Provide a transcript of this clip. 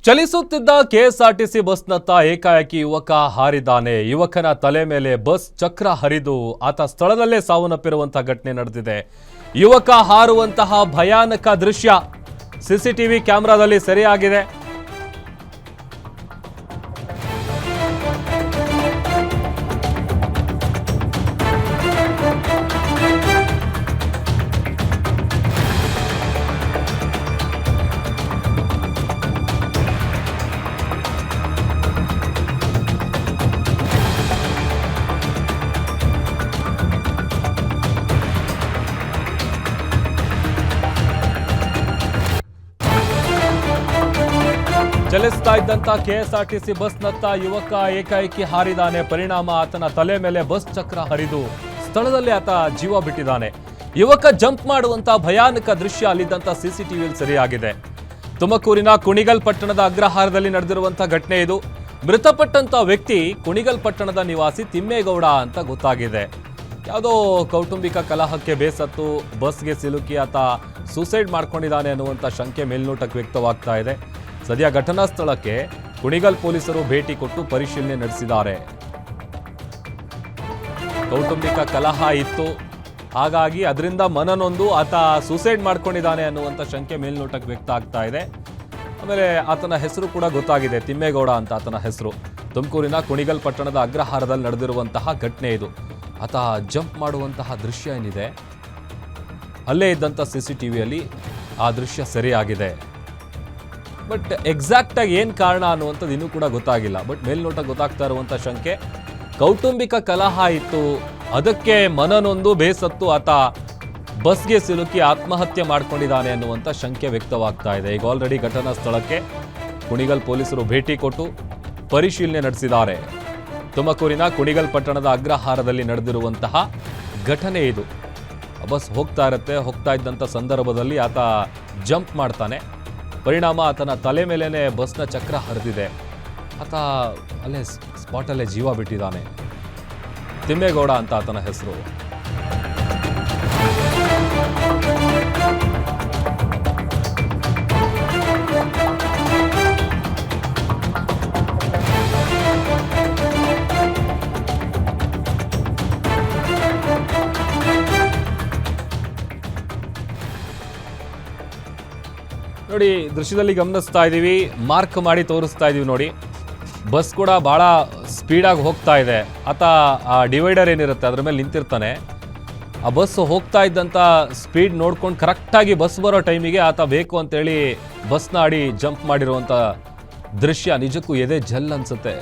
ಚಲಿಸುತ್ತಿದ್ದ KSRTC ಬಸ್ನತ್ತ ಏಕಾಏಕಿ ಯುವಕ ಹಾರಿದ್ದಾನೆ. ಯುವಕನ ತಲೆ ಮೇಲೆ ಬಸ್ ಚಕ್ರ ಹರಿದು ಆತ ಸ್ಥಳದಲ್ಲೇ ಸಾವನ್ನಪ್ಪಿರುವಂತಹ ಘಟನೆ ನಡೆದಿದೆ. ಯುವಕ ಹಾರುವಂತಹ ಭಯಾನಕ ದೃಶ್ಯ ಸಿಸಿಟಿವಿ ಕ್ಯಾಮೆರಾದಲ್ಲಿ ಸೆರೆಯಾಗಿದೆ. ಚಲಿಸ್ತಾ ಇದ್ದಂತ ಕೆಎಸ್ಆರ್ಟಿಸಿ ಬಸ್ನತ್ತ ಯುವಕ ಏಕಾಏಕಿ ಹಾರಿದಾನೆ. ಪರಿಣಾಮ ಆತನ ತಲೆ ಮೇಲೆ ಬಸ್ ಚಕ್ರ ಹರಿದು ಸ್ಥಳದಲ್ಲಿ ಆತ ಜೀವ ಬಿಟ್ಟಿದ್ದಾನೆ. ಯುವಕ ಜಂಪ್ ಮಾಡುವಂತ ಭಯಾನಕ ದೃಶ್ಯ ಅಲ್ಲಿದ್ದಂತ ಸಿಸಿಟಿವಿಯಲ್ಲಿ ಸೆರೆಯಾಗಿದೆ. ತುಮಕೂರಿನ ಕುಣಿಗಲ್ ಪಟ್ಟಣದ ಅಗ್ರಹಾರದಲ್ಲಿ ನಡೆದಿರುವಂತಹ ಘಟನೆ ಇದು. ಮೃತಪಟ್ಟಂತ ವ್ಯಕ್ತಿ ಕುಣಿಗಲ್ ಪಟ್ಟಣದ ನಿವಾಸಿ ತಿಮ್ಮೇಗೌಡ ಅಂತ ಗೊತ್ತಾಗಿದೆ. ಯಾವುದೋ ಕೌಟುಂಬಿಕ ಕಲಹಕ್ಕೆ ಬೇಸತ್ತು ಬಸ್ಗೆ ಸಿಲುಕಿ ಆತ ಸೂಸೈಡ್ ಮಾಡ್ಕೊಂಡಿದ್ದಾನೆ ಅನ್ನುವಂಥ ಶಂಕೆ ಮೇಲ್ನೋಟಕ್ಕೆ ವ್ಯಕ್ತವಾಗ್ತಾ ಇದೆ. ಸದ್ಯ ಘಟನಾ ಸ್ಥಳಕ್ಕೆ ಕುಣಿಗಲ್ ಪೊಲೀಸರು ಭೇಟಿ ಕೊಟ್ಟು ಪರಿಶೀಲನೆ ನಡೆಸಿದ್ದಾರೆ. ಕೌಟುಂಬಿಕ ಕಲಹ ಇತ್ತು, ಹಾಗಾಗಿ ಅದರಿಂದ ಮನನೊಂದು ಆತ ಸೂಸೈಡ್ ಮಾಡ್ಕೊಂಡಿದ್ದಾನೆ ಅನ್ನುವಂಥ ಶಂಕೆ ಮೇಲ್ನೋಟಕ್ಕೆ ವ್ಯಕ್ತ ಆಗ್ತಾ ಇದೆ. ಆಮೇಲೆ ಆತನ ಹೆಸರು ಕೂಡ ಗೊತ್ತಾಗಿದೆ, ತಿಮ್ಮೇಗೌಡ ಅಂತ ಆತನ ಹೆಸರು. ತುಮಕೂರಿನ ಕುಣಿಗಲ್ ಪಟ್ಟಣದ ಅಗ್ರಹಾರದಲ್ಲಿ ನಡೆದಿರುವಂತಹ ಘಟನೆ ಇದು. ಆತ ಜಂಪ್ ಮಾಡುವಂತಹ ದೃಶ್ಯ ಏನಿದೆ, ಅಲ್ಲೇ ಇದ್ದಂಥ ಸಿಸಿಟಿವಿಯಲ್ಲಿ ಆ ದೃಶ್ಯ ಸೆರೆಯಾಗಿದೆ. ಬಟ್ ಎಕ್ಸಾಕ್ಟ್ ಆಗಿ ಏನು ಕಾರಣ ಅನ್ನುವಂಥದ್ದು ಇನ್ನೂ ಕೂಡ ಗೊತ್ತಾಗಿಲ್ಲ. ಬಟ್ ಮೇಲ್ನೋಟ ಗೊತ್ತಾಗ್ತಾ ಇರುವಂಥ ಶಂಕೆ ಕೌಟುಂಬಿಕ ಕಲಹ ಇತ್ತು, ಅದಕ್ಕೆ ಮನನೊಂದು ಬೇಸತ್ತು ಆತ ಬಸ್ಗೆ ಸಿಲುಕಿ ಆತ್ಮಹತ್ಯೆ ಮಾಡ್ಕೊಂಡಿದ್ದಾನೆ ಅನ್ನುವಂಥ ಶಂಕೆ ವ್ಯಕ್ತವಾಗ್ತಾ ಇದೆ. ಈಗ ಆಲ್ರೆಡಿ ಘಟನಾ ಸ್ಥಳಕ್ಕೆ ಕುಣಿಗಲ್ ಪೊಲೀಸರು ಭೇಟಿ ಕೊಟ್ಟು ಪರಿಶೀಲನೆ ನಡೆಸಿದ್ದಾರೆ. ತುಮಕೂರಿನ ಕುಣಿಗಲ್ ಪಟ್ಟಣದ ಅಗ್ರಹಾರದಲ್ಲಿ ನಡೆದಿರುವಂತಹ ಘಟನೆ ಇದು. ಬಸ್ ಹೋಗ್ತಾ ಇದ್ದಂಥ ಸಂದರ್ಭದಲ್ಲಿ ಆತ ಜಂಪ್ ಮಾಡ್ತಾನೆ. ಪರಿಣಾಮ ಆತನ ತಲೆ ಮೇಲೇನೆ ಬಸ್ನ ಚಕ್ರ ಹರಿದಿದೆ. ಆತ ಅಲ್ಲೇ ಸ್ಪಾಟಲ್ಲೇ ಜೀವ ಬಿಟ್ಟಿದ್ದಾನೆ. ತಿಮ್ಮೇಗೌಡ ಅಂತ ಆತನ ಹೆಸರು. ನೋಡಿ, ದೃಶ್ಯದಲ್ಲಿ ಗಮನಿಸ್ತಾ ಇದ್ದೀವಿ, ಮಾರ್ಕ್ ಮಾಡಿ ತೋರಿಸ್ತಾ ಇದ್ದೀವಿ ನೋಡಿ. ಬಸ್ ಕೂಡ ಭಾಳ ಸ್ಪೀಡಾಗಿ ಹೋಗ್ತಾ ಇದೆ. ಆತ ಆ ಡಿವೈಡರ್ ಏನಿರುತ್ತೆ ಅದ್ರ ಮೇಲೆ ನಿಂತಿರ್ತಾನೆ. ಆ ಬಸ್ ಹೋಗ್ತಾ ಇದ್ದಂಥ ಸ್ಪೀಡ್ ನೋಡ್ಕೊಂಡು ಕರೆಕ್ಟಾಗಿ ಬಸ್ ಬರೋ ಟೈಮಿಗೆ ಆತ ಬೇಕು ಅಂತೇಳಿ ಬಸ್ನ ಅಡಿ ಜಂಪ್ ಮಾಡಿರುವಂಥ ದೃಶ್ಯ ನಿಜಕ್ಕೂ ಎದೆ ಜಲ್ ಅನ್ಸುತ್ತೆ.